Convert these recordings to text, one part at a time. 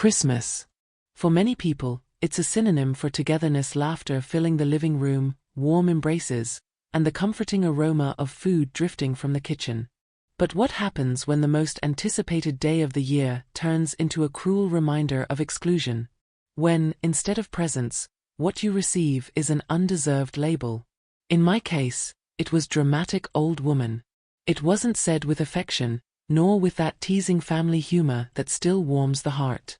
Christmas. For many people, it's a synonym for togetherness, laughter filling the living room, warm embraces, and the comforting aroma of food drifting from the kitchen. But what happens when the most anticipated day of the year turns into a cruel reminder of exclusion? When, instead of presents, what you receive is an undeserved label. In my case, it was dramatic old woman. It wasn't said with affection, nor with that teasing family humor that still warms the heart.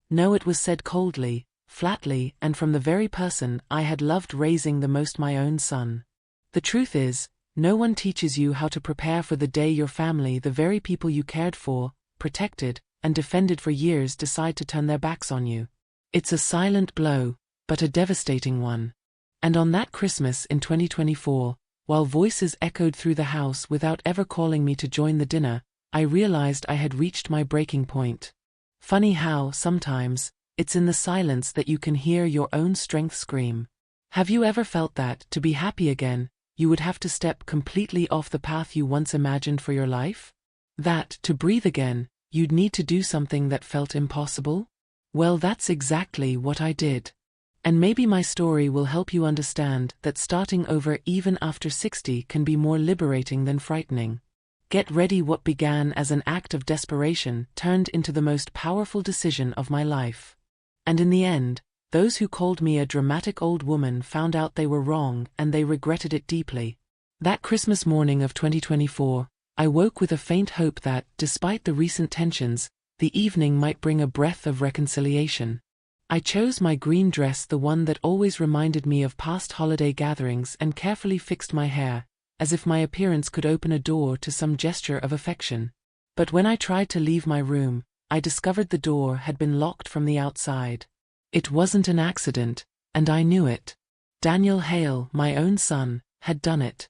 No, it was said coldly, flatly, and from the very person I had loved raising the most, my own son. The truth is, no one teaches you how to prepare for the day your family, the very people you cared for, protected, and defended for years, decide to turn their backs on you. It's a silent blow, but a devastating one. And on that Christmas in 2024, while voices echoed through the house without ever calling me to join the dinner, I realized I had reached my breaking point. Funny how, sometimes, it's in the silence that you can hear your own strength scream. Have you ever felt that, to be happy again, you would have to step completely off the path you once imagined for your life? That, to breathe again, you'd need to do something that felt impossible? Well, that's exactly what I did. And maybe my story will help you understand that starting over even after 60 can be more liberating than frightening. Get ready. What began as an act of desperation turned into the most powerful decision of my life. And in the end, those who called me a dramatic old woman found out they were wrong, and they regretted it deeply. That Christmas morning of 2024, I woke with a faint hope that, despite the recent tensions, the evening might bring a breath of reconciliation. I chose my green dress, the one that always reminded me of past holiday gatherings, and carefully fixed my hair, as if my appearance could open a door to some gesture of affection. But when I tried to leave my room, I discovered the door had been locked from the outside. It wasn't an accident, and I knew it. Daniel Hale, my own son, had done it.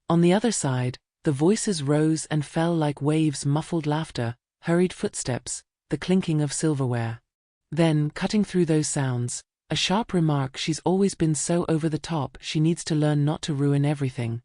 On the other side, the voices rose and fell like waves, muffled laughter, hurried footsteps, the clinking of silverware. Then, cutting through those sounds, a sharp remark: "She's always been so over the top, she needs to learn not to ruin everything."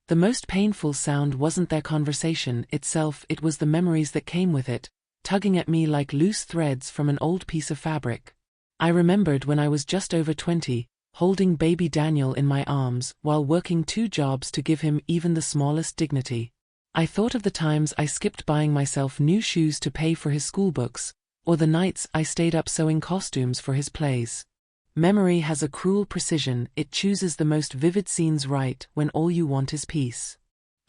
The most painful sound wasn't their conversation itself, it was the memories that came with it, tugging at me like loose threads from an old piece of fabric. I remembered when I was just over 20, holding baby Daniel in my arms while working 2 jobs to give him even the smallest dignity. I thought of the times I skipped buying myself new shoes to pay for his school books, or the nights I stayed up sewing costumes for his plays. Memory has a cruel precision, it chooses the most vivid scenes right when all you want is peace.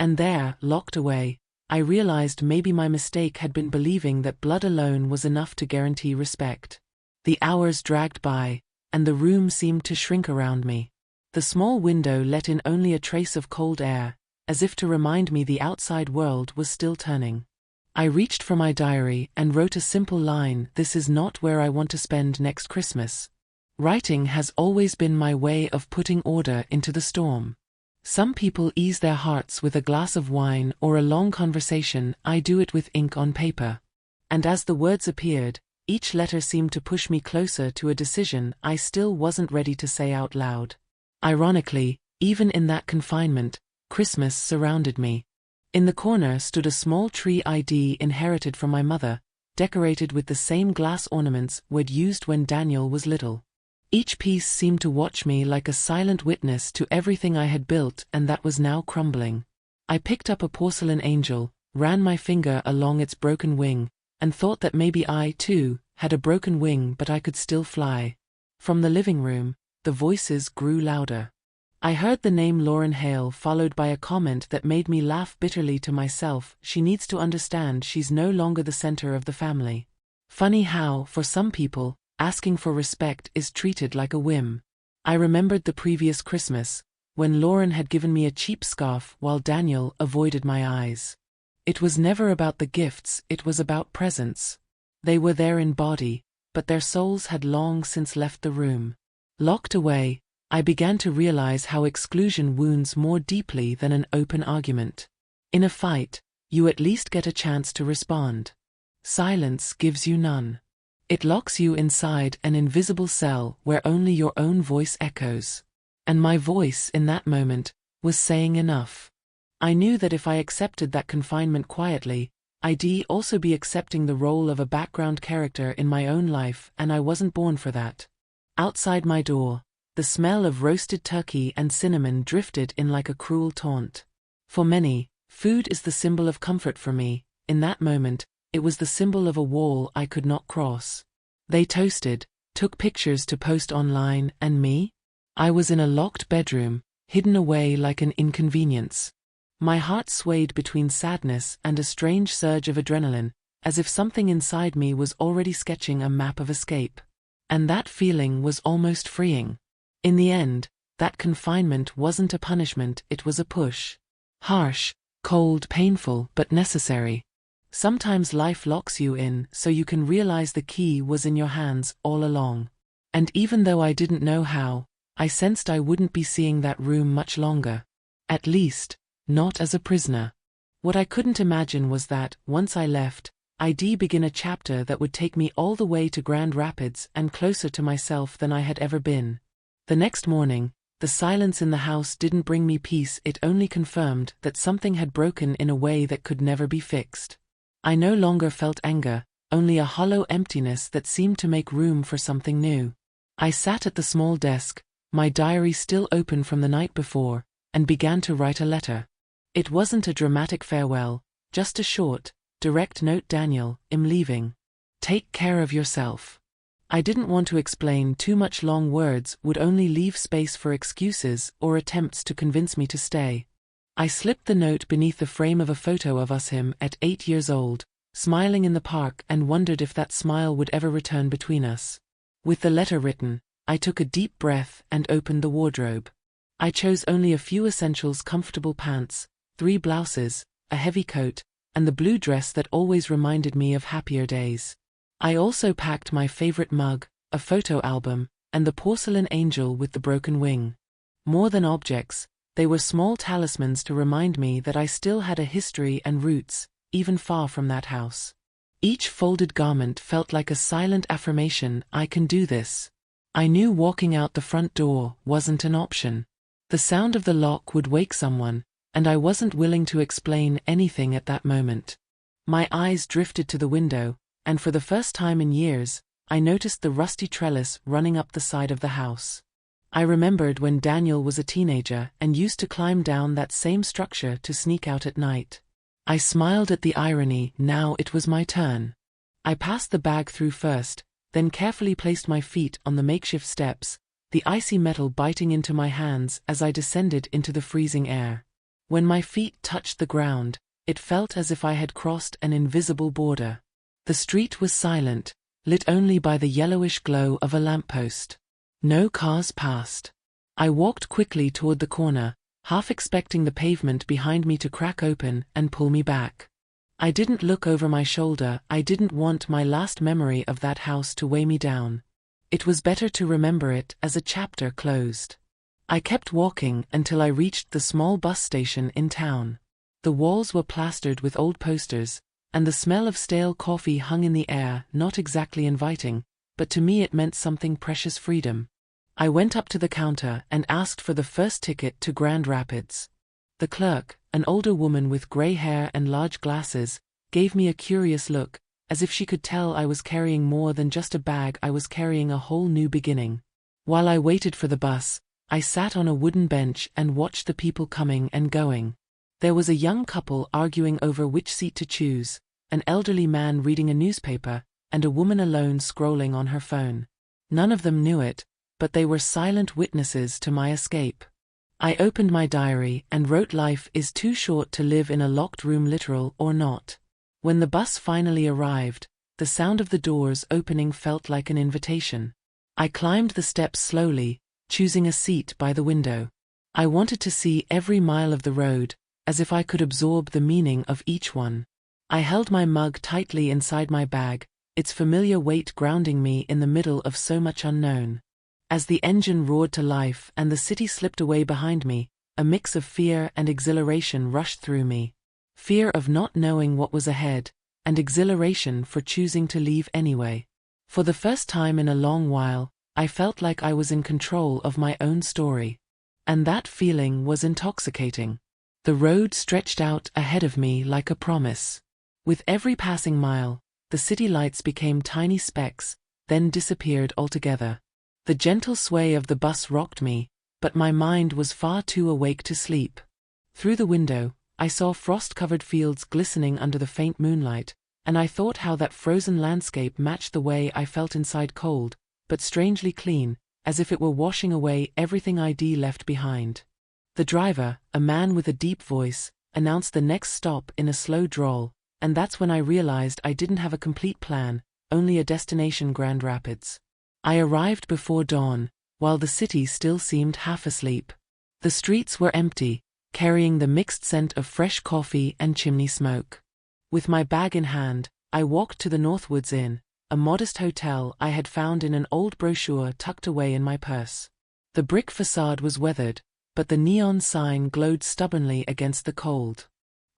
And there, locked away, I realized maybe my mistake had been believing that blood alone was enough to guarantee respect. The hours dragged by, and the room seemed to shrink around me. The small window let in only a trace of cold air, as if to remind me the outside world was still turning. I reached for my diary and wrote a simple line: "This is not where I want to spend next Christmas." Writing has always been my way of putting order into the storm. Some people ease their hearts with a glass of wine or a long conversation, I do it with ink on paper. And as the words appeared, each letter seemed to push me closer to a decision I still wasn't ready to say out loud. Ironically, even in that confinement, Christmas surrounded me. In the corner stood a small tree I'd inherited from my mother, decorated with the same glass ornaments we'd used when Daniel was little. Each piece seemed to watch me like a silent witness to everything I had built and that was now crumbling. I picked up a porcelain angel, ran my finger along its broken wing, and thought that maybe I, too, had a broken wing but I could still fly. From the living room, the voices grew louder. I heard the name Lauren Hale, followed by a comment that made me laugh bitterly to myself: "She needs to understand she's no longer the center of the family." Funny how, for some people, asking for respect is treated like a whim. I remembered the previous Christmas, when Lauren had given me a cheap scarf while Daniel avoided my eyes. It was never about the gifts, it was about presence. They were there in body, but their souls had long since left the room. Locked away, I began to realize how exclusion wounds more deeply than an open argument. In a fight, you at least get a chance to respond. Silence gives you none. It locks you inside an invisible cell where only your own voice echoes. And my voice in that moment was saying enough. I knew that if I accepted that confinement quietly, I'd also be accepting the role of a background character in my own life, and I wasn't born for that. Outside my door, the smell of roasted turkey and cinnamon drifted in like a cruel taunt. For many, food is the symbol of comfort. For me, in that moment, it was the symbol of a wall I could not cross. They toasted, took pictures to post online, and me? I was in a locked bedroom, hidden away like an inconvenience. My heart swayed between sadness and a strange surge of adrenaline, as if something inside me was already sketching a map of escape. And that feeling was almost freeing. In the end, that confinement wasn't a punishment, it was a push. Harsh, cold, painful, but necessary. Sometimes life locks you in so you can realize the key was in your hands all along. And even though I didn't know how, I sensed I wouldn't be seeing that room much longer. At least, not as a prisoner. What I couldn't imagine was that, once I left, I'd begin a chapter that would take me all the way to Grand Rapids and closer to myself than I had ever been. The next morning, the silence in the house didn't bring me peace, it only confirmed that something had broken in a way that could never be fixed. I no longer felt anger, only a hollow emptiness that seemed to make room for something new. I sat at the small desk, my diary still open from the night before, and began to write a letter. It wasn't a dramatic farewell, just a short, direct note. Daniel, I'm leaving. Take care of yourself. I didn't want to explain too much. Long words would only leave space for excuses or attempts to convince me to stay. I slipped the note beneath the frame of a photo of us, him at 8 years old, smiling in the park, and wondered if that smile would ever return between us. With the letter written, I took a deep breath and opened the wardrobe. I chose only a few essentials: comfortable pants, 3 blouses, a heavy coat, and the blue dress that always reminded me of happier days. I also packed my favorite mug, a photo album, and the porcelain angel with the broken wing. More than objects, they were small talismans to remind me that I still had a history and roots, even far from that house. Each folded garment felt like a silent affirmation: I can do this. I knew walking out the front door wasn't an option. The sound of the lock would wake someone, and I wasn't willing to explain anything at that moment. My eyes drifted to the window, and for the first time in years, I noticed the rusty trellis running up the side of the house. I remembered when Daniel was a teenager and used to climb down that same structure to sneak out at night. I smiled at the irony. Now it was my turn. I passed the bag through first, then carefully placed my feet on the makeshift steps, the icy metal biting into my hands as I descended into the freezing air. When my feet touched the ground, it felt as if I had crossed an invisible border. The street was silent, lit only by the yellowish glow of a lamppost. No cars passed. I walked quickly toward the corner, half expecting the pavement behind me to crack open and pull me back. I didn't look over my shoulder. I didn't want my last memory of that house to weigh me down. It was better to remember it as a chapter closed. I kept walking until I reached the small bus station in town. The walls were plastered with old posters, and the smell of stale coffee hung in the air, not exactly inviting, but to me it meant something precious: freedom. I went up to the counter and asked for the first ticket to Grand Rapids. The clerk, an older woman with gray hair and large glasses, gave me a curious look, as if she could tell I was carrying more than just a bag. I was carrying a whole new beginning. While I waited for the bus, I sat on a wooden bench and watched the people coming and going. There was a young couple arguing over which seat to choose, an elderly man reading a newspaper, and a woman alone scrolling on her phone. None of them knew it, but they were silent witnesses to my escape. I opened my diary and wrote, life is too short to live in a locked room, literal or not. When the bus finally arrived, the sound of the doors opening felt like an invitation. I climbed the steps slowly, choosing a seat by the window. I wanted to see every mile of the road, as if I could absorb the meaning of each one. I held my mug tightly inside my bag, its familiar weight grounding me in the middle of so much unknown. As the engine roared to life and the city slipped away behind me, a mix of fear and exhilaration rushed through me. Fear of not knowing what was ahead, and exhilaration for choosing to leave anyway. For the first time in a long while, I felt like I was in control of my own story. And that feeling was intoxicating. The road stretched out ahead of me like a promise. With every passing mile, the city lights became tiny specks, then disappeared altogether. The gentle sway of the bus rocked me, but my mind was far too awake to sleep. Through the window, I saw frost-covered fields glistening under the faint moonlight, and I thought how that frozen landscape matched the way I felt inside, cold, but strangely clean, as if it were washing away everything I'd left behind. The driver, a man with a deep voice, announced the next stop in a slow drawl, and that's when I realized I didn't have a complete plan, only a destination: Grand Rapids. I arrived before dawn, while the city still seemed half asleep. The streets were empty, carrying the mixed scent of fresh coffee and chimney smoke. With my bag in hand, I walked to the Northwoods Inn, a modest hotel I had found in an old brochure tucked away in my purse. The brick facade was weathered, but the neon sign glowed stubbornly against the cold.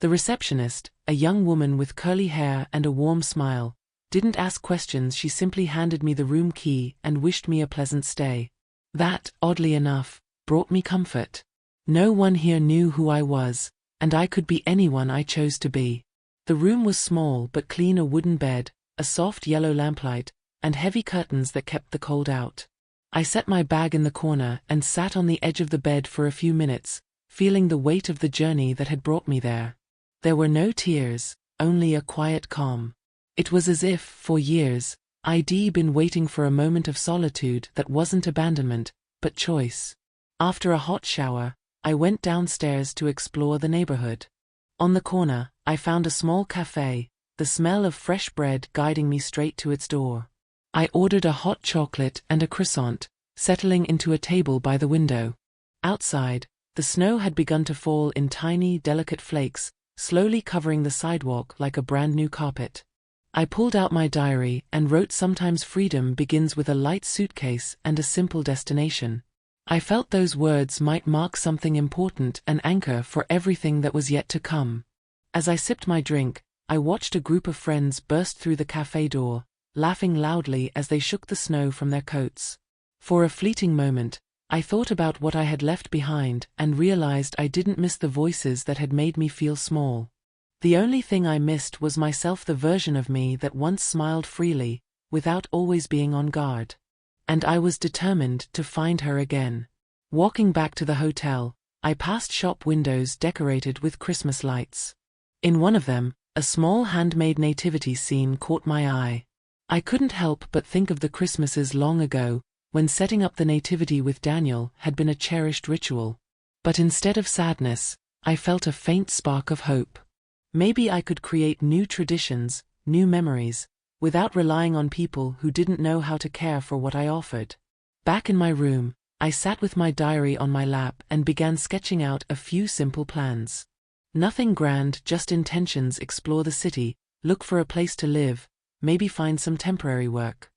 The receptionist, a young woman with curly hair and a warm smile, didn't ask questions. She simply handed me the room key and wished me a pleasant stay. That, oddly enough, brought me comfort. No one here knew who I was, and I could be anyone I chose to be. The room was small but clean: a wooden bed, a soft yellow lamplight, and heavy curtains that kept the cold out. I set my bag in the corner and sat on the edge of the bed for a few minutes, feeling the weight of the journey that had brought me there. There were no tears, only a quiet calm. It was as if, for years, I'd been waiting for a moment of solitude that wasn't abandonment, but choice. After a hot shower, I went downstairs to explore the neighborhood. On the corner, I found a small cafe, the smell of fresh bread guiding me straight to its door. I ordered a hot chocolate and a croissant, settling into a table by the window. Outside, the snow had begun to fall in tiny, delicate flakes, slowly covering the sidewalk like a brand new carpet. I pulled out my diary and wrote, "Sometimes freedom begins with a light suitcase and a simple destination." I felt those words might mark something important, an anchor for everything that was yet to come. As I sipped my drink, I watched a group of friends burst through the cafe door, laughing loudly as they shook the snow from their coats. For a fleeting moment, I thought about what I had left behind and realized I didn't miss the voices that had made me feel small. The only thing I missed was myself, the version of me that once smiled freely, without always being on guard. And I was determined to find her again. Walking back to the hotel, I passed shop windows decorated with Christmas lights. In one of them, a small handmade nativity scene caught my eye. I couldn't help but think of the Christmases long ago, when setting up the nativity with Daniel had been a cherished ritual. But instead of sadness, I felt a faint spark of hope. Maybe I could create new traditions, new memories, without relying on people who didn't know how to care for what I offered. Back in my room, I sat with my diary on my lap and began sketching out a few simple plans. Nothing grand, just intentions: explore the city, look for a place to live, maybe find some temporary work.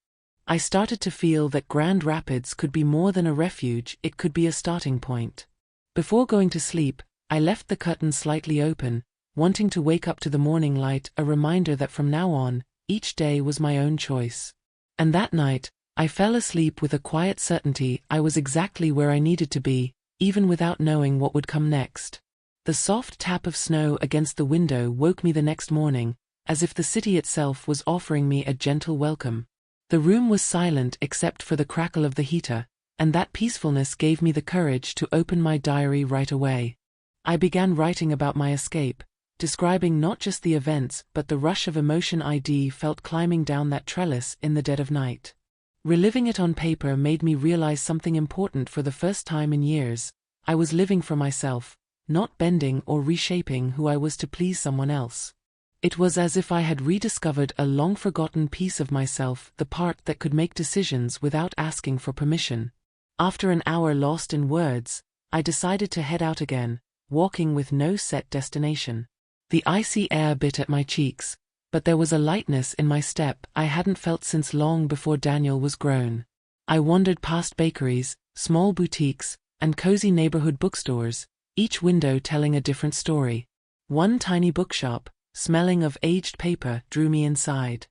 I started to feel that Grand Rapids could be more than a refuge, it could be a starting point. Before going to sleep, I left the curtains slightly open, wanting to wake up to the morning light, a reminder that from now on, each day was my own choice. And that night, I fell asleep with a quiet certainty I was exactly where I needed to be, even without knowing what would come next. The soft tap of snow against the window woke me the next morning, as if the city itself was offering me a gentle welcome. The room was silent except for the crackle of the heater, and that peacefulness gave me the courage to open my diary right away. I began writing about my escape, describing not just the events but the rush of emotion I'd felt climbing down that trellis in the dead of night. Reliving it on paper made me realize something important. For the first time in years, I was living for myself, not bending or reshaping who I was to please someone else. It was as if I had rediscovered a long-forgotten piece of myself, the part that could make decisions without asking for permission. After an hour lost in words, I decided to head out again, walking with no set destination. The icy air bit at my cheeks, but there was a lightness in my step I hadn't felt since long before Daniel was grown. I wandered past bakeries, small boutiques, and cozy neighborhood bookstores, each window telling a different story. One tiny bookshop, smelling of aged paper, drew me inside.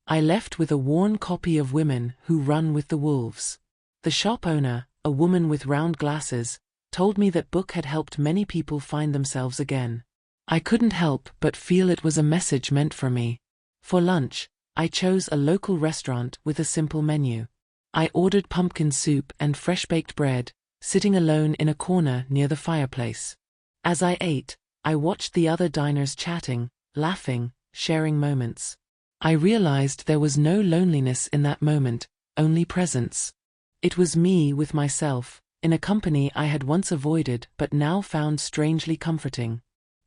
I left with a worn copy of Women Who Run with the Wolves. The shop owner, a woman with round glasses, told me that book had helped many people find themselves again. I couldn't help but feel it was a message meant for me. For lunch, I chose a local restaurant with a simple menu. I ordered pumpkin soup and fresh-baked bread, sitting alone in a corner near the fireplace. As I ate, I watched the other diners chatting, laughing, sharing moments. I realized there was no loneliness in that moment, only presence. It was me with myself, in a company I had once avoided but now found strangely comforting.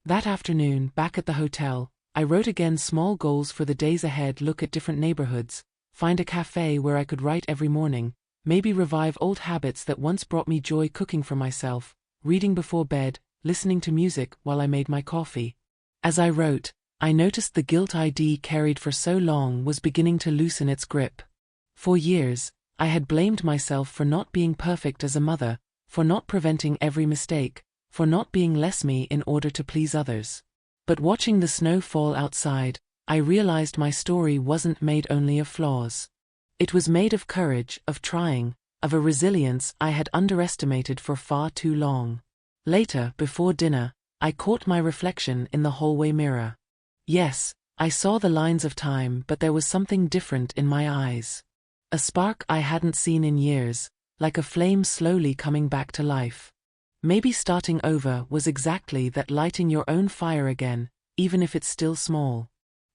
That afternoon, back at the hotel, I wrote again small goals for the days ahead: look at different neighborhoods, find a cafe where I could write every morning, maybe revive old habits that once brought me joy: cooking for myself, reading before bed, listening to music while I made my coffee. As I wrote, I noticed the guilt I'd carried for so long was beginning to loosen its grip. For years, I had blamed myself for not being perfect as a mother, for not preventing every mistake, for not being less me in order to please others. But watching the snow fall outside, I realized my story wasn't made only of flaws. It was made of courage, of trying, of a resilience I had underestimated for far too long. Later, before dinner, I caught my reflection in the hallway mirror. Yes, I saw the lines of time, but there was something different in my eyes. A spark I hadn't seen in years, like a flame slowly coming back to life. Maybe starting over was exactly that: lighting your own fire again, even if it's still small.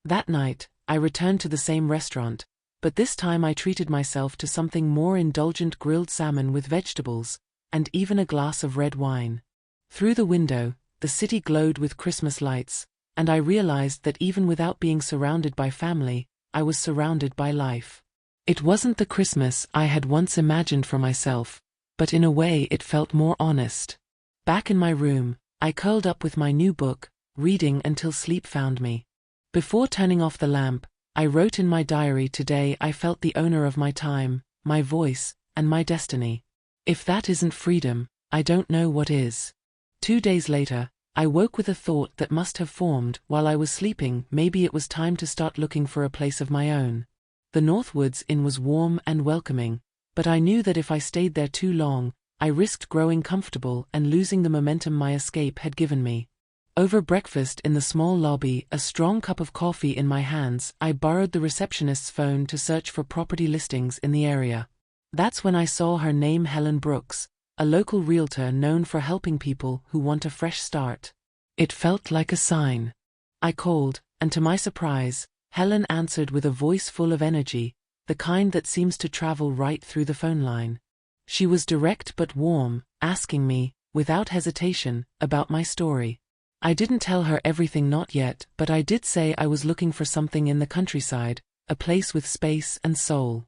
That night, I returned to the same restaurant, but this time I treated myself to something more indulgent: grilled salmon with vegetables, and even a glass of red wine. Through the window, the city glowed with Christmas lights, and I realized that even without being surrounded by family, I was surrounded by life. It wasn't the Christmas I had once imagined for myself, but in a way it felt more honest. Back in my room, I curled up with my new book, reading until sleep found me. Before turning off the lamp, I wrote in my diary: today I felt the owner of my time, my voice, and my destiny. If that isn't freedom, I don't know what is. 2 days later, I woke with a thought that must have formed while I was sleeping: maybe it was time to start looking for a place of my own. The Northwoods Inn was warm and welcoming, but I knew that if I stayed there too long, I risked growing comfortable and losing the momentum my escape had given me. Over breakfast in the small lobby, a strong cup of coffee in my hands, I borrowed the receptionist's phone to search for property listings in the area. That's when I saw her name: Helen Brooks, a local realtor known for helping people who want a fresh start. It felt like a sign. I called, and to my surprise, Helen answered with a voice full of energy, the kind that seems to travel right through the phone line. She was direct but warm, asking me, without hesitation, about my story. I didn't tell her everything, not yet, but I did say I was looking for something in the countryside, a place with space and soul.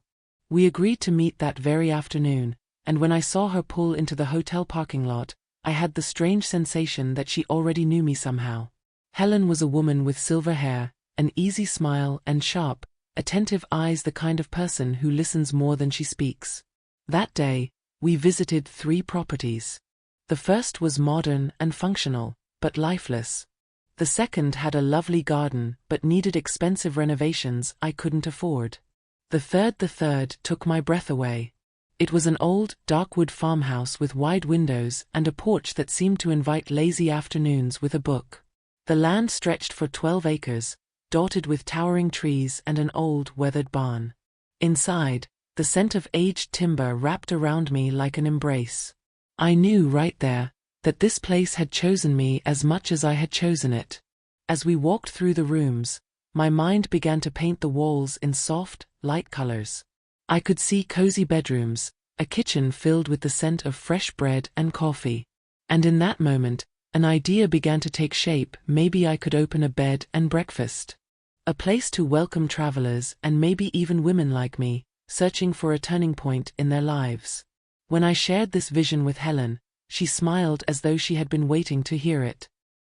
We agreed to meet that very afternoon, and when I saw her pull into the hotel parking lot, I had the strange sensation that she already knew me somehow. Helen was a woman with silver hair, an easy smile, and sharp, attentive eyes, the kind of person who listens more than she speaks. That day, we visited 3 properties. The first was modern and functional, but lifeless. The second had a lovely garden, but needed expensive renovations I couldn't afford. The third took my breath away. It was an old, dark wood farmhouse with wide windows and a porch that seemed to invite lazy afternoons with a book. The land stretched for 12 acres, dotted with towering trees and an old, weathered barn. Inside, the scent of aged timber wrapped around me like an embrace. I knew right there that this place had chosen me as much as I had chosen it. As we walked through the rooms, my mind began to paint the walls in soft, light colors. I could see cozy bedrooms, a kitchen filled with the scent of fresh bread and coffee. And in that moment, an idea began to take shape: maybe I could open a bed and breakfast. A place to welcome travelers and maybe even women like me, searching for a turning point in their lives. When I shared this vision with Helen, she smiled as though she had been waiting to hear it.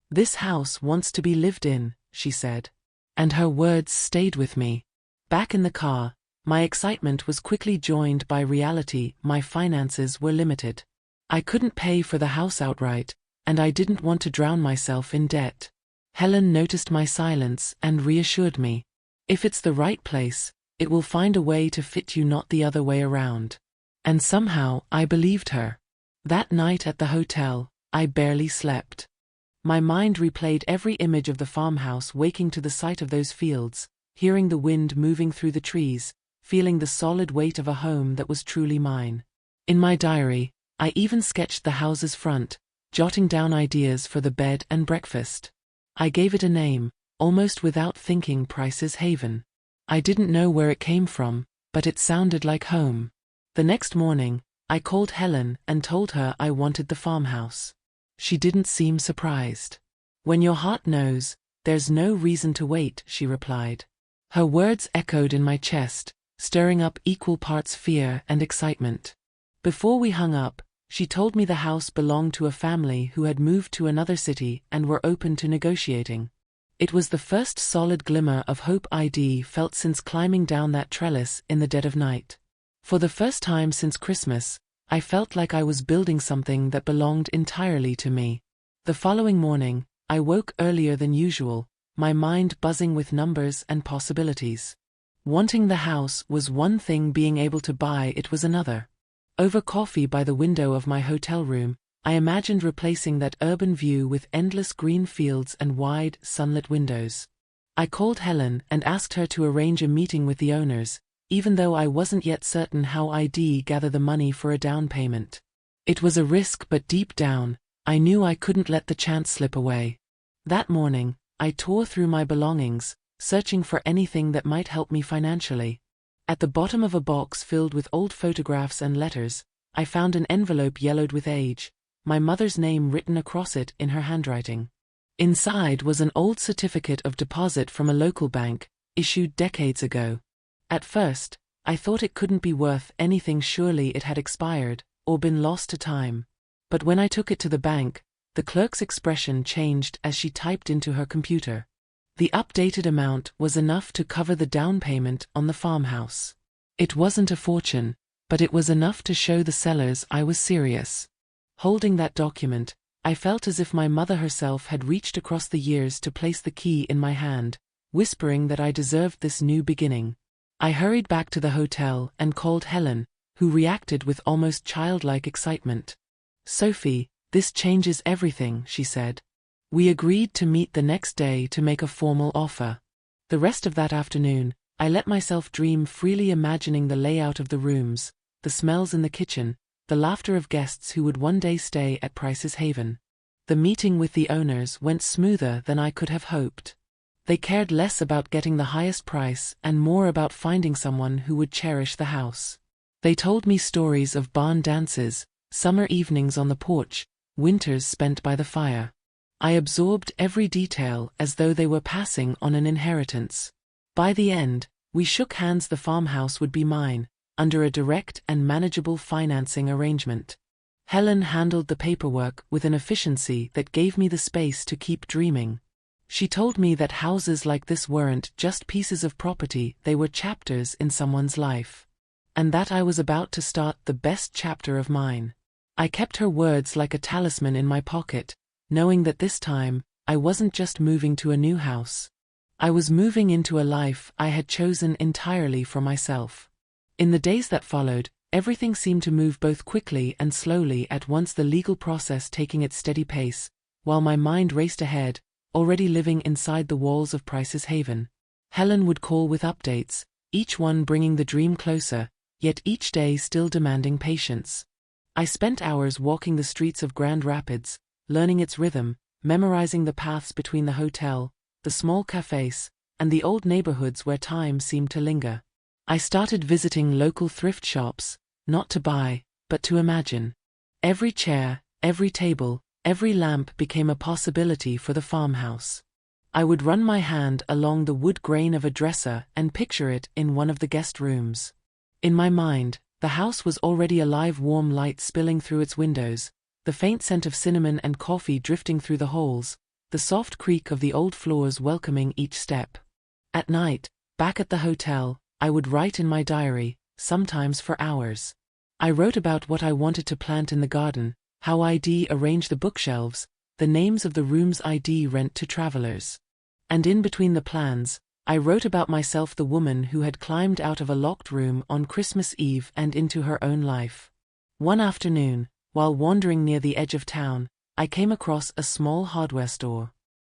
"This house wants to be lived in," she said. And her words stayed with me. Back in the car, my excitement was quickly joined by reality: my finances were limited. I couldn't pay for the house outright, and I didn't want to drown myself in debt. Helen noticed my silence and reassured me. "If it's the right place, it will find a way to fit you, not the other way around." And somehow, I believed her. That night at the hotel, I barely slept. My mind replayed every image of the farmhouse, waking to the sight of those fields, hearing the wind moving through the trees, feeling the solid weight of a home that was truly mine. In my diary, I even sketched the house's front, jotting down ideas for the bed and breakfast. I gave it a name, almost without thinking: Price's Haven. I didn't know where it came from, but it sounded like home. The next morning, I called Helen and told her I wanted the farmhouse. She didn't seem surprised. "When your heart knows, there's no reason to wait," she replied. Her words echoed in my chest, stirring up equal parts fear and excitement. Before we hung up, she told me the house belonged to a family who had moved to another city and were open to negotiating. It was the first solid glimmer of hope I'd felt since climbing down that trellis in the dead of night. For the first time since Christmas, I felt like I was building something that belonged entirely to me. The following morning, I woke earlier than usual, my mind buzzing with numbers and possibilities. Wanting the house was one thing, being able to buy it was another. Over coffee by the window of my hotel room, I imagined replacing that urban view with endless green fields and wide, sunlit windows. I called Helen and asked her to arrange a meeting with the owners, even though I wasn't yet certain how I'd gather the money for a down payment. It was a risk, but deep down, I knew I couldn't let the chance slip away. That morning, I tore through my belongings, searching for anything that might help me financially. At the bottom of a box filled with old photographs and letters, I found an envelope yellowed with age, my mother's name written across it in her handwriting. Inside was an old certificate of deposit from a local bank, issued decades ago. At first, I thought it couldn't be worth anything, surely it had expired, or been lost to time. But when I took it to the bank, the clerk's expression changed as she typed into her computer. The updated amount was enough to cover the down payment on the farmhouse. It wasn't a fortune, but it was enough to show the sellers I was serious. Holding that document, I felt as if my mother herself had reached across the years to place the key in my hand, whispering that I deserved this new beginning. I hurried back to the hotel and called Helen, who reacted with almost childlike excitement. "Sophie, this changes everything," she said. We agreed to meet the next day to make a formal offer. The rest of that afternoon, I let myself dream freely, imagining the layout of the rooms, the smells in the kitchen, the laughter of guests who would one day stay at Price's Haven. The meeting with the owners went smoother than I could have hoped. They cared less about getting the highest price and more about finding someone who would cherish the house. They told me stories of barn dances, summer evenings on the porch, winters spent by the fire. I absorbed every detail as though they were passing on an inheritance. By the end, we shook hands. The farmhouse would be mine, under a direct and manageable financing arrangement. Helen handled the paperwork with an efficiency that gave me the space to keep dreaming. She told me that houses like this weren't just pieces of property, they were chapters in someone's life. And that I was about to start the best chapter of mine. I kept her words like a talisman in my pocket, knowing that this time, I wasn't just moving to a new house. I was moving into a life I had chosen entirely for myself. In the days that followed, everything seemed to move both quickly and slowly at once, the legal process taking its steady pace, while my mind raced ahead, already living inside the walls of Price's Haven. Helen would call with updates, each one bringing the dream closer, yet each day still demanding patience. I spent hours walking the streets of Grand Rapids, learning its rhythm, memorizing the paths between the hotel, the small cafes, and the old neighborhoods where time seemed to linger. I started visiting local thrift shops, not to buy, but to imagine. Every chair, every table, every lamp became a possibility for the farmhouse. I would run my hand along the wood grain of a dresser and picture it in one of the guest rooms. In my mind, the house was already alive, warm light spilling through its windows, the faint scent of cinnamon and coffee drifting through the halls, the soft creak of the old floors welcoming each step. At night, back at the hotel, I would write in my diary, sometimes for hours. I wrote about what I wanted to plant in the garden, how I'd arrange the bookshelves, the names of the rooms I'd rent to travelers. And in between the plans, I wrote about myself, the woman who had climbed out of a locked room on Christmas Eve and into her own life. One afternoon, while wandering near the edge of town, I came across a small hardware store.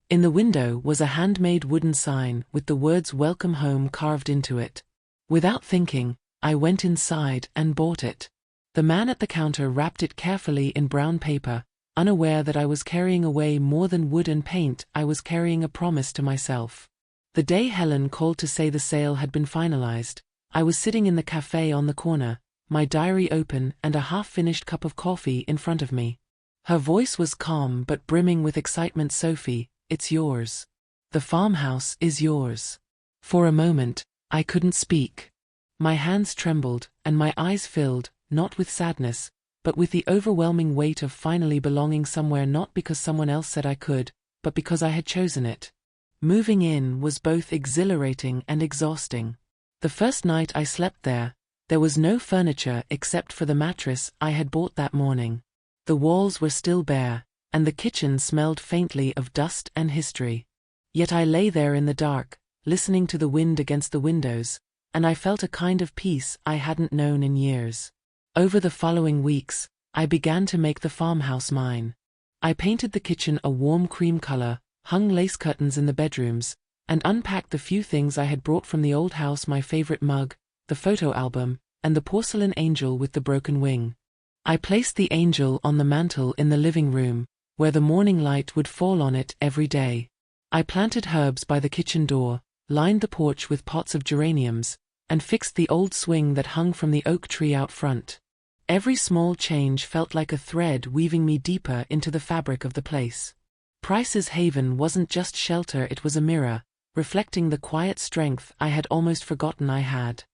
In the window was a handmade wooden sign with the words "Welcome Home" carved into it. Without thinking, I went inside and bought it. The man at the counter wrapped it carefully in brown paper, unaware that I was carrying away more than wood and paint. I was carrying a promise to myself. The day Helen called to say the sale had been finalized, I was sitting in the cafe on the corner, my diary open and a half-finished cup of coffee in front of me. Her voice was calm but brimming with excitement. "Sophie, it's yours. The farmhouse is yours." For a moment, I couldn't speak. My hands trembled, and my eyes filled, not with sadness, but with the overwhelming weight of finally belonging somewhere, not because someone else said I could, but because I had chosen it. Moving in was both exhilarating and exhausting. The first night I slept there was no furniture except for the mattress I had bought that morning. The walls were still bare, and the kitchen smelled faintly of dust and history. Yet I lay there in the dark, listening to the wind against the windows, and I felt a kind of peace I hadn't known in years. Over the following weeks, I began to make the farmhouse mine. I painted the kitchen a warm cream color, hung lace curtains in the bedrooms, and unpacked the few things I had brought from the old house: my favorite mug, the photo album, and the porcelain angel with the broken wing. I placed the angel on the mantel in the living room, where the morning light would fall on it every day. I planted herbs by the kitchen door, lined the porch with pots of geraniums, and fixed the old swing that hung from the oak tree out front. Every small change felt like a thread weaving me deeper into the fabric of the place. Price's Haven wasn't just shelter, it was a mirror, reflecting the quiet strength I had almost forgotten I had.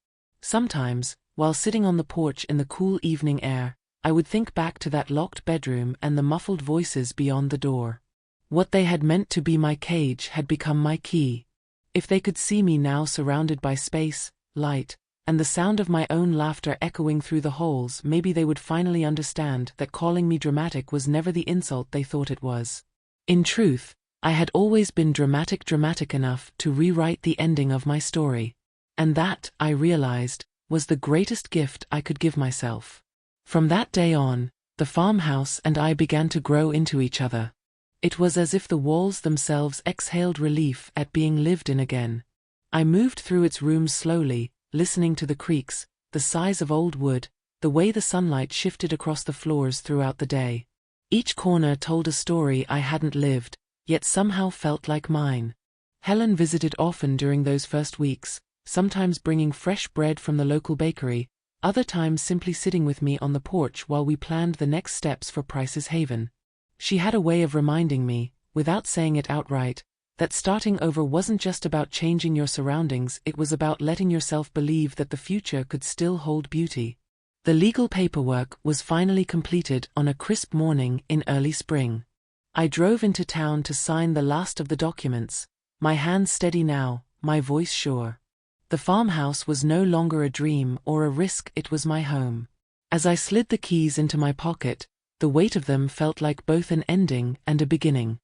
Sometimes, while sitting on the porch in the cool evening air, I would think back to that locked bedroom and the muffled voices beyond the door. What they had meant to be my cage had become my key. If they could see me now surrounded by space, light, and the sound of my own laughter echoing through the holes, maybe they would finally understand that calling me dramatic was never the insult they thought it was. In truth, I had always been dramatic enough to rewrite the ending of my story. And that, I realized, was the greatest gift I could give myself. From that day on, the farmhouse and I began to grow into each other. It was as if the walls themselves exhaled relief at being lived in again. I moved through its rooms slowly, listening to the creaks, the sighs of old wood, the way the sunlight shifted across the floors throughout the day. Each corner told a story I hadn't lived, yet somehow felt like mine. Helen visited often during those first weeks, sometimes bringing fresh bread from the local bakery, other times simply sitting with me on the porch while we planned the next steps for Price's Haven. She had a way of reminding me, without saying it outright, that starting over wasn't just about changing your surroundings, it was about letting yourself believe that the future could still hold beauty. The legal paperwork was finally completed on a crisp morning in early spring. I drove into town to sign the last of the documents, my hands steady now, my voice sure. The farmhouse was no longer a dream or a risk, it was my home. As I slid the keys into my pocket, the weight of them felt like both an ending and a beginning.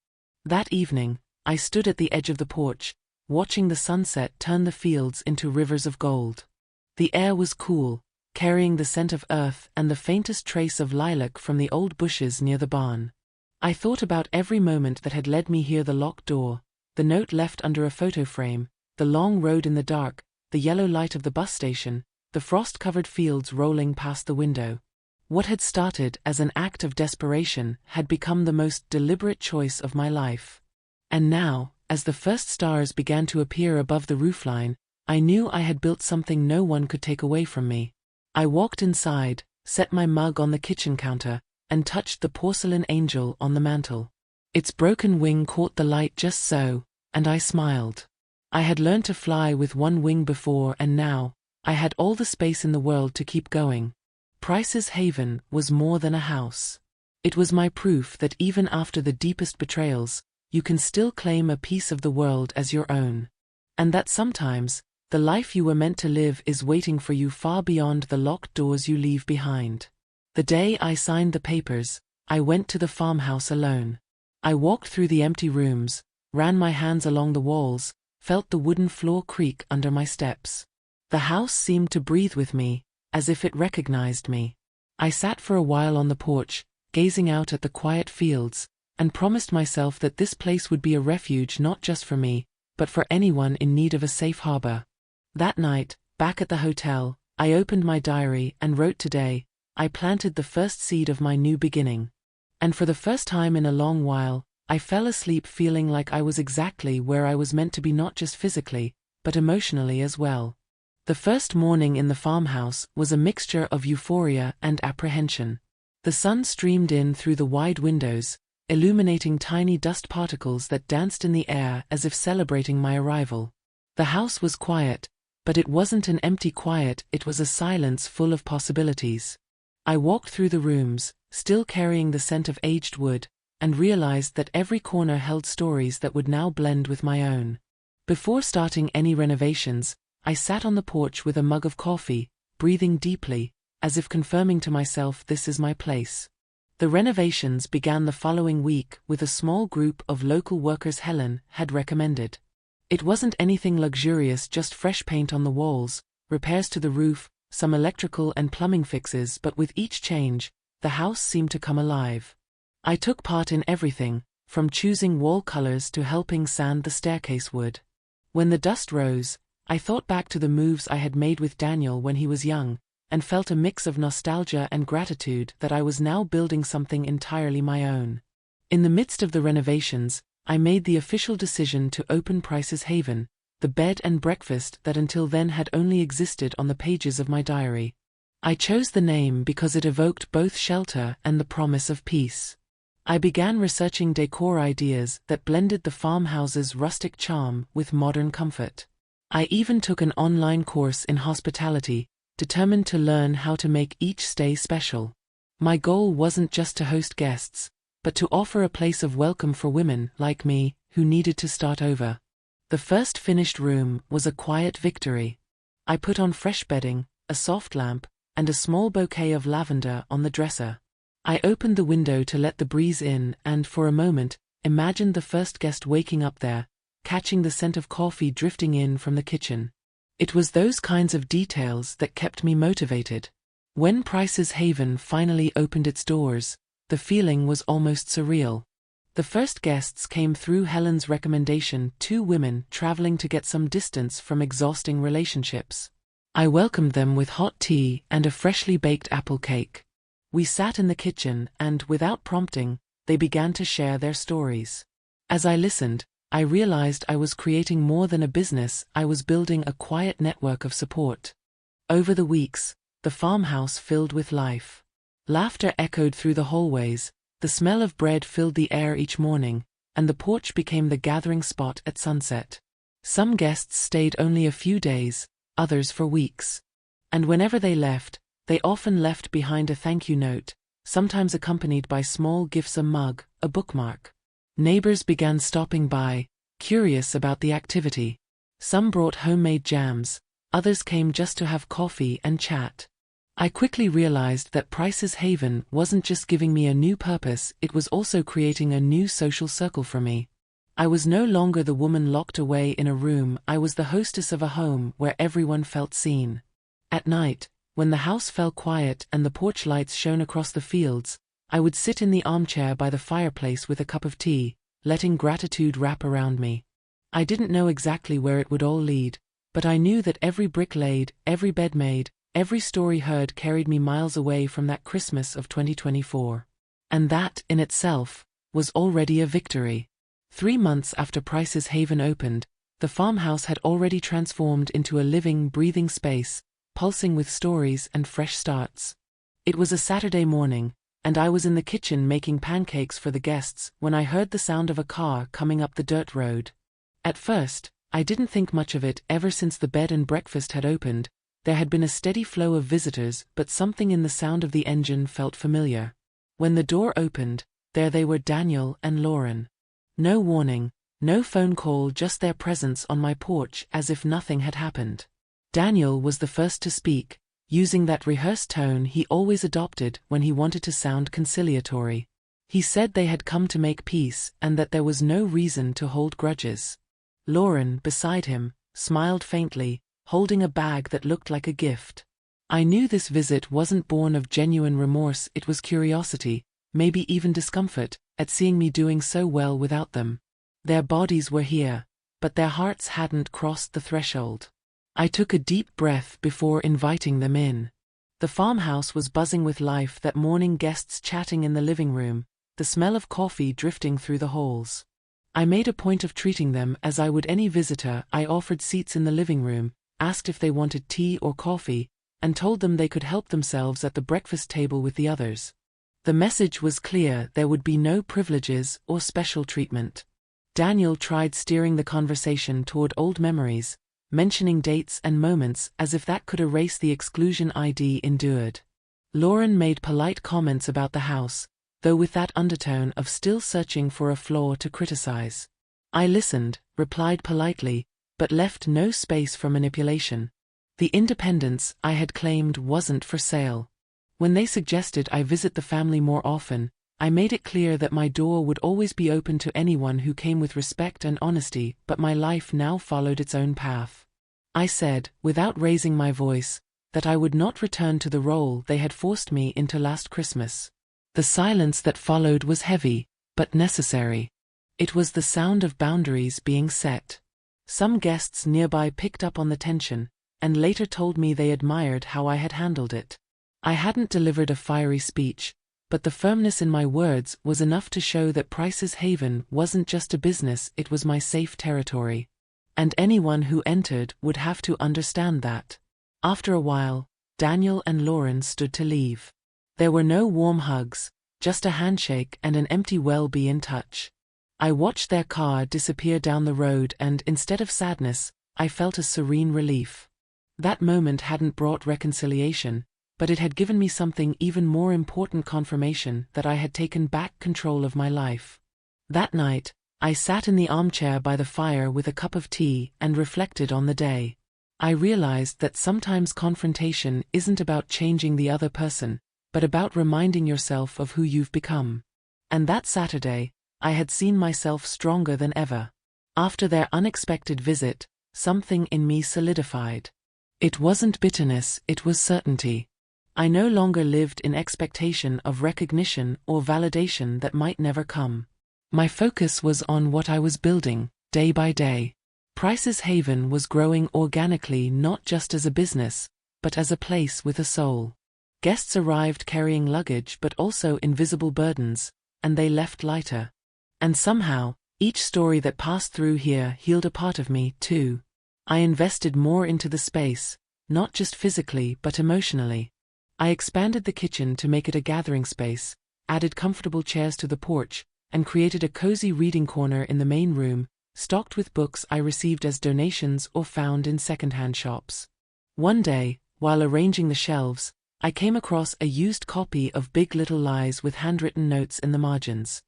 That evening, I stood at the edge of the porch, watching the sunset turn the fields into rivers of gold. The air was cool, carrying the scent of earth and the faintest trace of lilac from the old bushes near the barn. I thought about every moment that had led me here: the locked door, the note left under a photo frame, the long road in the dark, the yellow light of the bus station, the frost-covered fields rolling past the window. What had started as an act of desperation had become the most deliberate choice of my life. And now, as the first stars began to appear above the roofline, I knew I had built something no one could take away from me. I walked inside, set my mug on the kitchen counter, and touched the porcelain angel on the mantel. Its broken wing caught the light just so, and I smiled. I had learned to fly with one wing before, and now, I had all the space in the world to keep going. Price's Haven was more than a house. It was my proof that even after the deepest betrayals, you can still claim a piece of the world as your own. And that sometimes, the life you were meant to live is waiting for you far beyond the locked doors you leave behind. The day I signed the papers, I went to the farmhouse alone. I walked through the empty rooms, ran my hands along the walls, felt the wooden floor creak under my steps. The house seemed to breathe with me, as if it recognized me. I sat for a while on the porch, gazing out at the quiet fields, and promised myself that this place would be a refuge not just for me, but for anyone in need of a safe harbor. That night, back at the hotel, I opened my diary and wrote, "Today, I planted the first seed of my new beginning." And for the first time in a long while, I fell asleep feeling like I was exactly where I was meant to be, not just physically, but emotionally as well. The first morning in the farmhouse was a mixture of euphoria and apprehension. The sun streamed in through the wide windows, illuminating tiny dust particles that danced in the air as if celebrating my arrival. The house was quiet, but it wasn't an empty quiet, it was a silence full of possibilities. I walked through the rooms, still carrying the scent of aged wood, and realized that every corner held stories that would now blend with my own. Before starting any renovations, I sat on the porch with a mug of coffee, breathing deeply, as if confirming to myself, this is my place. The renovations began the following week with a small group of local workers Helen had recommended. It wasn't anything luxurious, just fresh paint on the walls, repairs to the roof, some electrical and plumbing fixes, but with each change, the house seemed to come alive. I took part in everything, from choosing wall colors to helping sand the staircase wood. When the dust rose, I thought back to the moves I had made with Daniel when he was young, and felt a mix of nostalgia and gratitude that I was now building something entirely my own. In the midst of the renovations, I made the official decision to open Price's Haven, the bed and breakfast that until then had only existed on the pages of my diary. I chose the name because it evoked both shelter and the promise of peace. I began researching decor ideas that blended the farmhouse's rustic charm with modern comfort. I even took an online course in hospitality, determined to learn how to make each stay special. My goal wasn't just to host guests, but to offer a place of welcome for women like me who needed to start over. The first finished room was a quiet victory. I put on fresh bedding, a soft lamp, and a small bouquet of lavender on the dresser. I opened the window to let the breeze in and, for a moment, imagined the first guest waking up there, catching the scent of coffee drifting in from the kitchen. It was those kinds of details that kept me motivated. When Price's Haven finally opened its doors, the feeling was almost surreal. The first guests came through Helen's recommendation, 2 women traveling to get some distance from exhausting relationships. I welcomed them with hot tea and a freshly baked apple cake. We sat in the kitchen and, without prompting, they began to share their stories. As I listened, I realized I was creating more than a business, I was building a quiet network of support. Over the weeks, the farmhouse filled with life. Laughter echoed through the hallways, the smell of bread filled the air each morning, and the porch became the gathering spot at sunset. Some guests stayed only a few days, others for weeks. And whenever they left, they often left behind a thank you note, sometimes accompanied by small gifts, a mug, a bookmark. Neighbors began stopping by, curious about the activity. Some brought homemade jams, others came just to have coffee and chat. I quickly realized that Price's Haven wasn't just giving me a new purpose, it was also creating a new social circle for me. I was no longer the woman locked away in a room, I was the hostess of a home where everyone felt seen. At night, when the house fell quiet and the porch lights shone across the fields, I would sit in the armchair by the fireplace with a cup of tea, letting gratitude wrap around me. I didn't know exactly where it would all lead, but I knew that every brick laid, every bed made, every story heard carried me miles away from that Christmas of 2024. And that, in itself, was already a victory. 3 months after Price's Haven opened, the farmhouse had already transformed into a living, breathing space, pulsing with stories and fresh starts. It was a Saturday morning, and I was in the kitchen making pancakes for the guests when I heard the sound of a car coming up the dirt road. At first, I didn't think much of it. Ever since the bed and breakfast had opened, there had been a steady flow of visitors, but something in the sound of the engine felt familiar. When the door opened, there they were, Daniel and Lauren. No warning, no phone call, just their presence on my porch as if nothing had happened. Daniel was the first to speak, using that rehearsed tone he always adopted when he wanted to sound conciliatory. He said they had come to make peace and that there was no reason to hold grudges. Lauren, beside him, smiled faintly, holding a bag that looked like a gift. I knew this visit wasn't born of genuine remorse, it was curiosity, maybe even discomfort, at seeing me doing so well without them. Their bodies were here, but their hearts hadn't crossed the threshold. I took a deep breath before inviting them in. The farmhouse was buzzing with life that morning, guests chatting in the living room, the smell of coffee drifting through the halls. I made a point of treating them as I would any visitor. I offered seats in the living room, asked if they wanted tea or coffee, and told them they could help themselves at the breakfast table with the others. The message was clear: there would be no privileges or special treatment. Daniel tried steering the conversation toward old memories, mentioning dates and moments as if that could erase the exclusion I'd endured. Lauren made polite comments about the house, though with that undertone of still searching for a flaw to criticize. I listened, replied politely, but left no space for manipulation. The independence I had claimed wasn't for sale. When they suggested I visit the family more often, I made it clear that my door would always be open to anyone who came with respect and honesty, but my life now followed its own path. I said, without raising my voice, that I would not return to the role they had forced me into last Christmas. The silence that followed was heavy, but necessary. It was the sound of boundaries being set. Some guests nearby picked up on the tension, and later told me they admired how I had handled it. I hadn't delivered a fiery speech, but the firmness in my words was enough to show that Price's Haven wasn't just a business, it was my safe territory. And anyone who entered would have to understand that. After a while, Daniel and Lauren stood to leave. There were no warm hugs, just a handshake and an empty "well be in touch." I watched their car disappear down the road and, instead of sadness, I felt a serene relief. That moment hadn't brought reconciliation, but it had given me something even more important: confirmation that I had taken back control of my life. That night, I sat in the armchair by the fire with a cup of tea and reflected on the day. I realized that sometimes confrontation isn't about changing the other person, but about reminding yourself of who you've become. And that Saturday, I had seen myself stronger than ever. After their unexpected visit, something in me solidified. It wasn't bitterness, it was certainty. I no longer lived in expectation of recognition or validation that might never come. My focus was on what I was building, day by day. Price's Haven was growing organically, not just as a business, but as a place with a soul. Guests arrived carrying luggage but also invisible burdens, and they left lighter. And somehow, each story that passed through here healed a part of me, too. I invested more into the space, not just physically but emotionally. I expanded the kitchen to make it a gathering space, added comfortable chairs to the porch, and created a cozy reading corner in the main room, stocked with books I received as donations or found in secondhand shops. One day, while arranging the shelves, I came across a used copy of Big Little Lies with handwritten notes in the margins.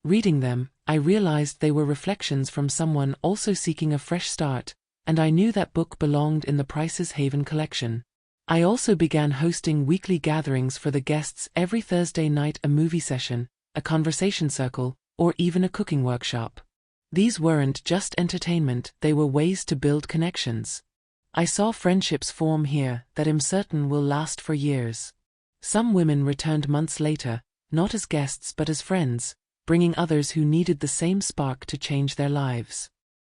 Reading them, I realized they were reflections from someone also seeking a fresh start, and I knew that book belonged in the Price's Haven collection. I also began hosting weekly gatherings for the guests every Thursday night, a movie session, a conversation circle, or even a cooking workshop. These weren't just entertainment, they were ways to build connections. I saw friendships form here that I'm certain will last for years. Some women returned months later, not as guests but as friends, bringing others who needed the same spark to change their lives.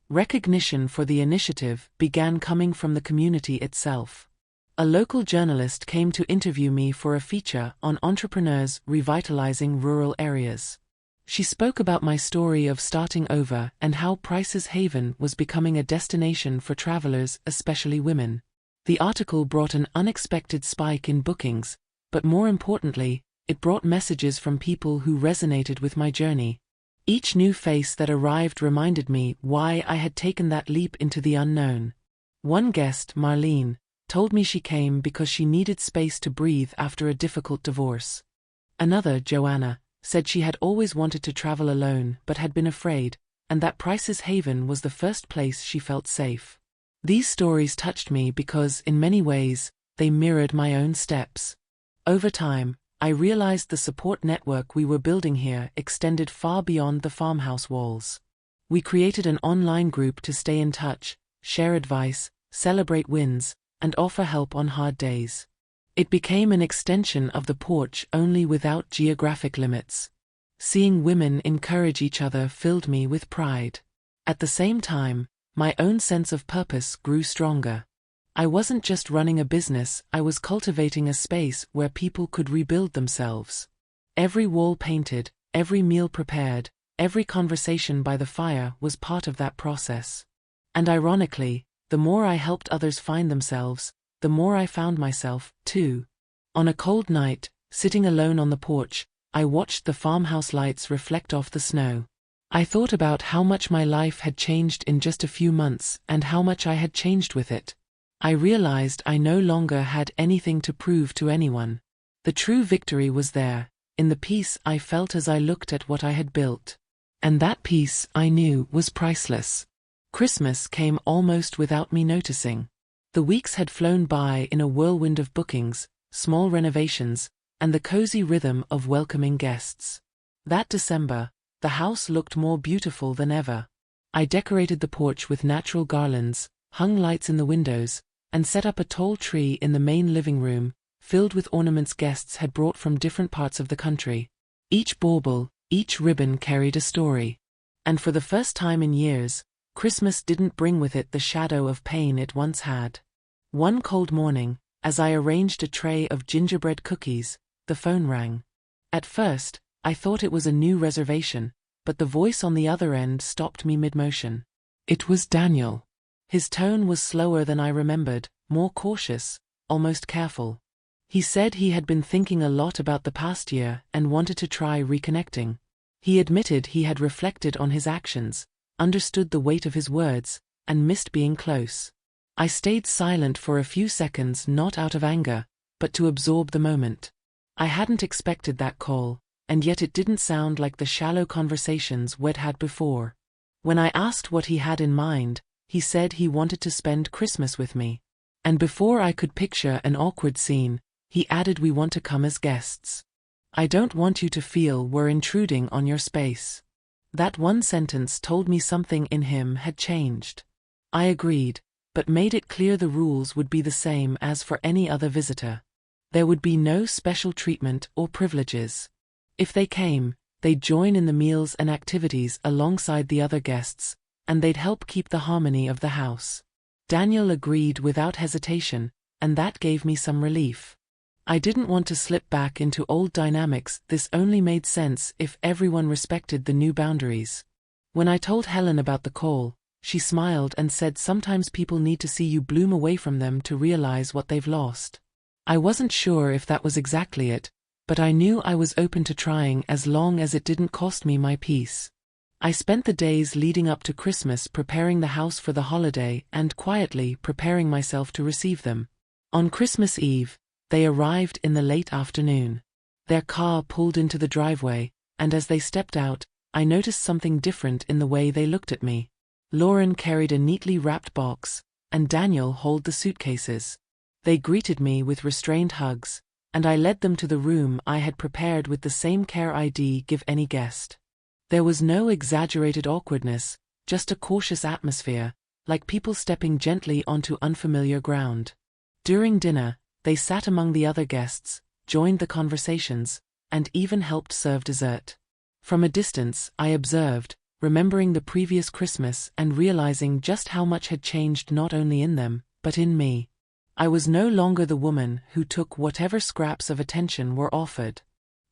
Recognition for the initiative began coming from the community itself. A local journalist came to interview me for a feature on entrepreneurs revitalizing rural areas. She spoke about my story of starting over and how Price's Haven was becoming a destination for travelers, especially women. The article brought an unexpected spike in bookings, but more importantly, it brought messages from people who resonated with my journey. Each new face that arrived reminded me why I had taken that leap into the unknown. One guest, Marlene, told me she came because she needed space to breathe after a difficult divorce. Another, Joanna, said she had always wanted to travel alone but had been afraid, and that Price's Haven was the first place she felt safe. These stories touched me because, in many ways, they mirrored my own steps. Over time, I realized the support network we were building here extended far beyond the farmhouse walls. We created an online group to stay in touch, share advice, celebrate wins, and offer help on hard days. It became an extension of the porch, only without geographic limits. Seeing women encourage each other filled me with pride. At the same time, my own sense of purpose grew stronger. I wasn't just running a business, I was cultivating a space where people could rebuild themselves. Every wall painted, every meal prepared, every conversation by the fire was part of that process. And ironically, the more I helped others find themselves, the more I found myself, too. On a cold night, sitting alone on the porch, I watched the farmhouse lights reflect off the snow. I thought about how much my life had changed in just a few months and how much I had changed with it. I realized I no longer had anything to prove to anyone. The true victory was there, in the peace I felt as I looked at what I had built. And that peace, I knew, was priceless. Christmas came almost without me noticing. The weeks had flown by in a whirlwind of bookings, small renovations, and the cozy rhythm of welcoming guests. That December, the house looked more beautiful than ever. I decorated the porch with natural garlands, hung lights in the windows, and set up a tall tree in the main living room, filled with ornaments guests had brought from different parts of the country. Each bauble, each ribbon carried a story. And for the first time in years, Christmas didn't bring with it the shadow of pain it once had. One cold morning, as I arranged a tray of gingerbread cookies, the phone rang. At first, I thought it was a new reservation, but the voice on the other end stopped me mid-motion. It was Daniel. His tone was slower than I remembered, more cautious, almost careful. He said he had been thinking a lot about the past year and wanted to try reconnecting. He admitted he had reflected on his actions, understood the weight of his words, and missed being close. I stayed silent for a few seconds, not out of anger, but to absorb the moment. I hadn't expected that call, and yet it didn't sound like the shallow conversations we'd had before. When I asked what he had in mind, he said he wanted to spend Christmas with me. And before I could picture an awkward scene, he added, "We want to come as guests. I don't want you to feel we're intruding on your space." That one sentence told me something in him had changed. I agreed, but made it clear the rules would be the same as for any other visitor. There would be no special treatment or privileges. If they came, they'd join in the meals and activities alongside the other guests, and they'd help keep the harmony of the house. Daniel agreed without hesitation, and that gave me some relief. I didn't want to slip back into old dynamics. This only made sense if everyone respected the new boundaries. When I told Helen about the call, she smiled and said sometimes people need to see you bloom away from them to realize what they've lost. I wasn't sure if that was exactly it, but I knew I was open to trying as long as it didn't cost me my peace. I spent the days leading up to Christmas preparing the house for the holiday and quietly preparing myself to receive them. On Christmas Eve, they arrived in the late afternoon. Their car pulled into the driveway, and as they stepped out, I noticed something different in the way they looked at me. Lauren carried a neatly wrapped box, and Daniel held the suitcases. They greeted me with restrained hugs, and I led them to the room I had prepared with the same care I'd give any guest. There was no exaggerated awkwardness, just a cautious atmosphere, like people stepping gently onto unfamiliar ground. During dinner, they sat among the other guests, joined the conversations, and even helped serve dessert. From a distance, I observed, remembering the previous Christmas and realizing just how much had changed not only in them, but in me. I was no longer the woman who took whatever scraps of attention were offered.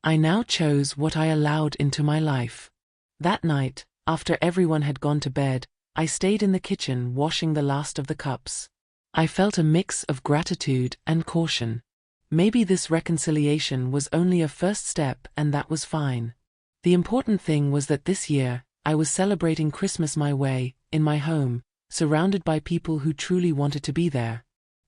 I now chose what I allowed into my life. That night, after everyone had gone to bed, I stayed in the kitchen washing the last of the cups. I felt a mix of gratitude and caution. Maybe this reconciliation was only a first step and that was fine. The important thing was that this year, I was celebrating Christmas my way, in my home, surrounded by people who truly wanted to be there.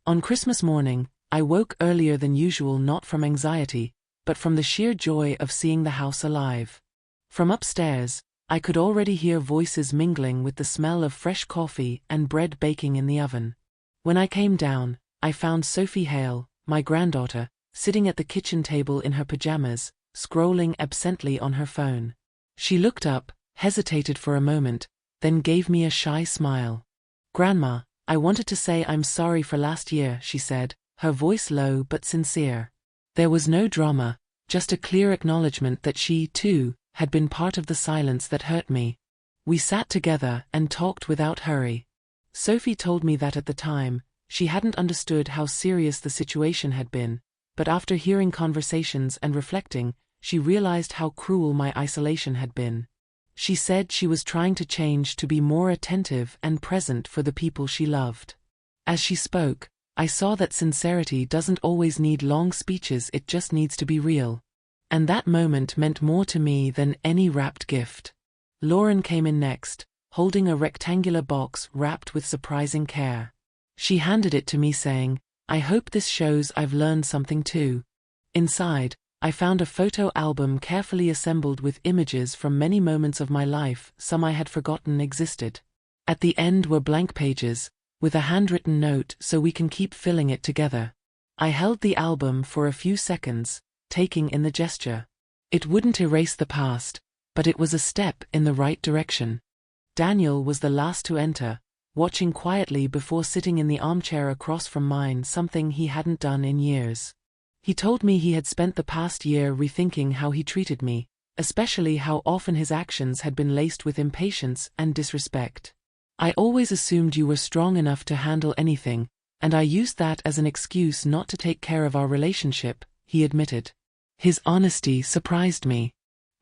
On Christmas morning, I woke earlier than usual, not from anxiety, but from the sheer joy of seeing the house alive. From upstairs, I could already hear voices mingling with the smell of fresh coffee and bread baking in the oven. When I came down, I found Sophie Hale, my granddaughter, sitting at the kitchen table in her pajamas, scrolling absently on her phone. She looked up, hesitated for a moment, then gave me a shy smile. "Grandma, I wanted to say I'm sorry for last year," she said, her voice low but sincere. There was no drama, just a clear acknowledgement that she, too, had been part of the silence that hurt me. We sat together and talked without hurry. Sophie told me that at the time, she hadn't understood how serious the situation had been, but after hearing conversations and reflecting, she realized how cruel my isolation had been. She said she was trying to change to be more attentive and present for the people she loved. As she spoke, I saw that sincerity doesn't always need long speeches, it just needs to be real. And that moment meant more to me than any wrapped gift. Lauren came in next, holding a rectangular box wrapped with surprising care. She handed it to me saying, "I hope this shows I've learned something too." Inside, I found a photo album carefully assembled with images from many moments of my life, some I had forgotten existed. At the end were blank pages, with a handwritten note so we can keep filling it together. I held the album for a few seconds, taking in the gesture. It wouldn't erase the past, but it was a step in the right direction. Daniel was the last to enter, watching quietly before sitting in the armchair across from mine, something he hadn't done in years. He told me he had spent the past year rethinking how he treated me, especially how often his actions had been laced with impatience and disrespect. "I always assumed you were strong enough to handle anything, and I used that as an excuse not to take care of our relationship," he admitted. His honesty surprised me.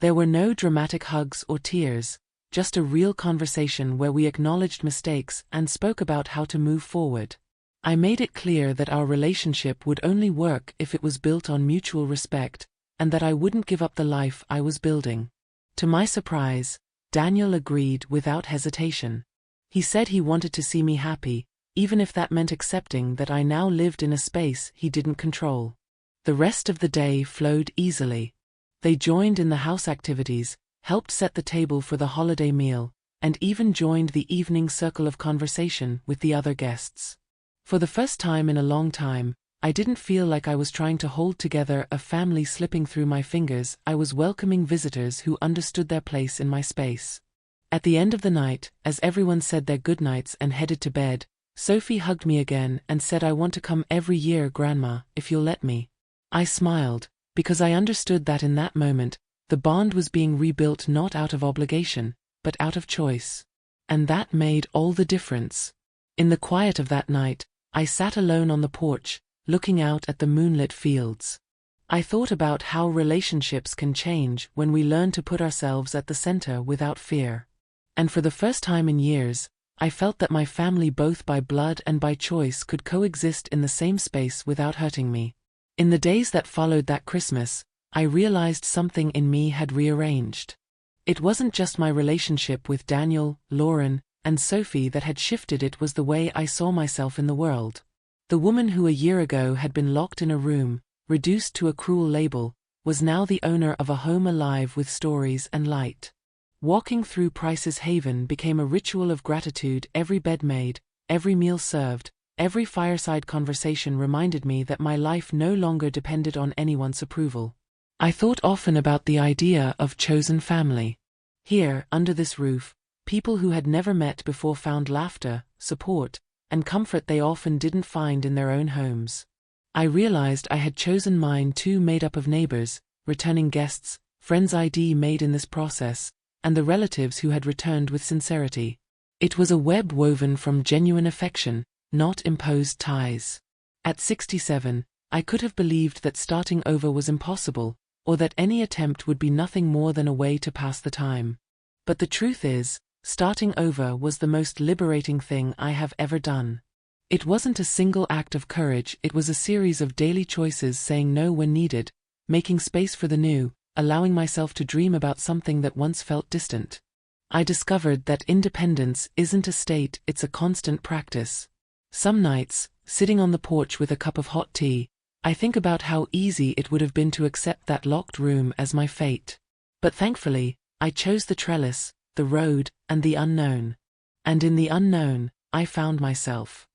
There were no dramatic hugs or tears, just a real conversation where we acknowledged mistakes and spoke about how to move forward. I made it clear that our relationship would only work if it was built on mutual respect, and that I wouldn't give up the life I was building. To my surprise, Daniel agreed without hesitation. He said he wanted to see me happy, even if that meant accepting that I now lived in a space he didn't control. The rest of the day flowed easily. They joined in the house activities, helped set the table for the holiday meal, and even joined the evening circle of conversation with the other guests. For the first time in a long time, I didn't feel like I was trying to hold together a family slipping through my fingers. I was welcoming visitors who understood their place in my space. At the end of the night, as everyone said their goodnights and headed to bed, Sophie hugged me again and said, "I want to come every year, Grandma, if you'll let me." I smiled, because I understood that in that moment, the bond was being rebuilt not out of obligation, but out of choice. And that made all the difference. In the quiet of that night, I sat alone on the porch, looking out at the moonlit fields. I thought about how relationships can change when we learn to put ourselves at the center without fear. And for the first time in years, I felt that my family, both by blood and by choice, could coexist in the same space without hurting me. In the days that followed that Christmas, I realized something in me had rearranged. It wasn't just my relationship with Daniel, Lauren, and Sophie that had shifted, it was the way I saw myself in the world. The woman who a year ago had been locked in a room, reduced to a cruel label, was now the owner of a home alive with stories and light. Walking through Price's Haven became a ritual of gratitude. Every bed made, every meal served, every fireside conversation reminded me that my life no longer depended on anyone's approval. I thought often about the idea of chosen family. Here, under this roof, people who had never met before found laughter, support, and comfort they often didn't find in their own homes. I realized I had chosen mine too, made up of neighbors, returning guests, friends I'd made in this process, and the relatives who had returned with sincerity. It was a web woven from genuine affection, not imposed ties. At 67, I could have believed that starting over was impossible, or that any attempt would be nothing more than a way to pass the time. But the truth is, starting over was the most liberating thing I have ever done. It wasn't a single act of courage, it was a series of daily choices, saying no when needed, making space for the new, allowing myself to dream about something that once felt distant. I discovered that independence isn't a state, it's a constant practice. Some nights, sitting on the porch with a cup of hot tea, I think about how easy it would have been to accept that locked room as my fate. But thankfully, I chose the trellis, the road, and the unknown. And in the unknown, I found myself.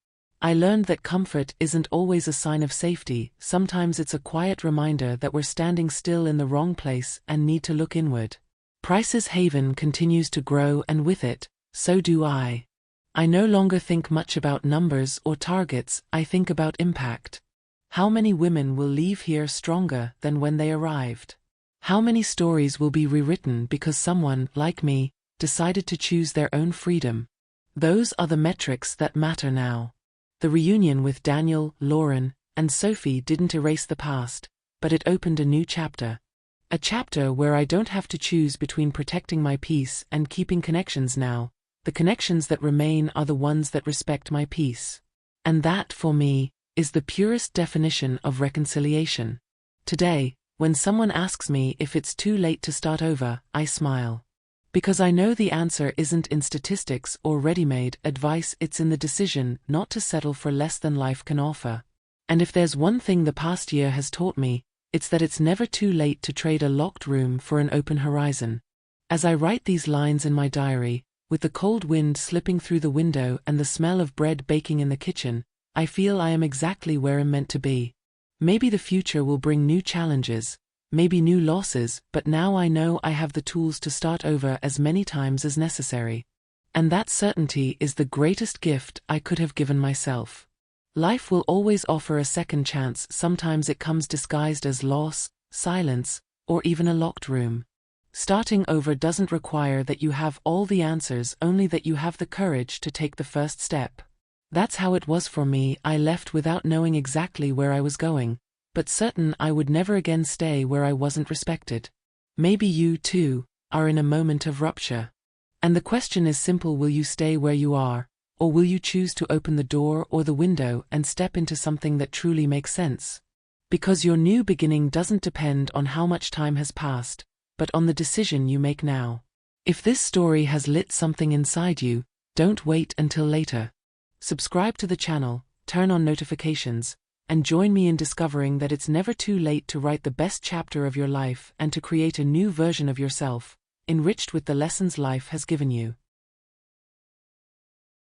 I learned that comfort isn't always a sign of safety, sometimes it's a quiet reminder that we're standing still in the wrong place and need to look inward. Price's Haven continues to grow, and with it, so do I. I no longer think much about numbers or targets, I think about impact. How many women will leave here stronger than when they arrived? How many stories will be rewritten because someone, like me, decided to choose their own freedom? Those are the metrics that matter now. The reunion with Daniel, Lauren, and Sophie didn't erase the past, but it opened a new chapter. A chapter where I don't have to choose between protecting my peace and keeping connections now. The connections that remain are the ones that respect my peace. And that, for me, is the purest definition of reconciliation. Today, when someone asks me if it's too late to start over, I smile. Because I know the answer isn't in statistics or ready-made advice, it's in the decision not to settle for less than life can offer. And if there's one thing the past year has taught me, it's that it's never too late to trade a locked room for an open horizon. As I write these lines in my diary, with the cold wind slipping through the window and the smell of bread baking in the kitchen, I feel I am exactly where I'm meant to be. Maybe the future will bring new challenges, maybe new losses, but now I know I have the tools to start over as many times as necessary. And that certainty is the greatest gift I could have given myself. Life will always offer a second chance. Sometimes it comes disguised as loss, silence, or even a locked room. Starting over doesn't require that you have all the answers, only that you have the courage to take the first step. That's how it was for me. I left without knowing exactly where I was going, but certain I would never again stay where I wasn't respected. Maybe you, too, are in a moment of rupture. And the question is simple: will you stay where you are, or will you choose to open the door or the window and step into something that truly makes sense? Because your new beginning doesn't depend on how much time has passed, but on the decision you make now. If this story has lit something inside you, don't wait until later. Subscribe to the channel, turn on notifications, and join me in discovering that it's never too late to write the best chapter of your life and to create a new version of yourself, enriched with the lessons life has given you.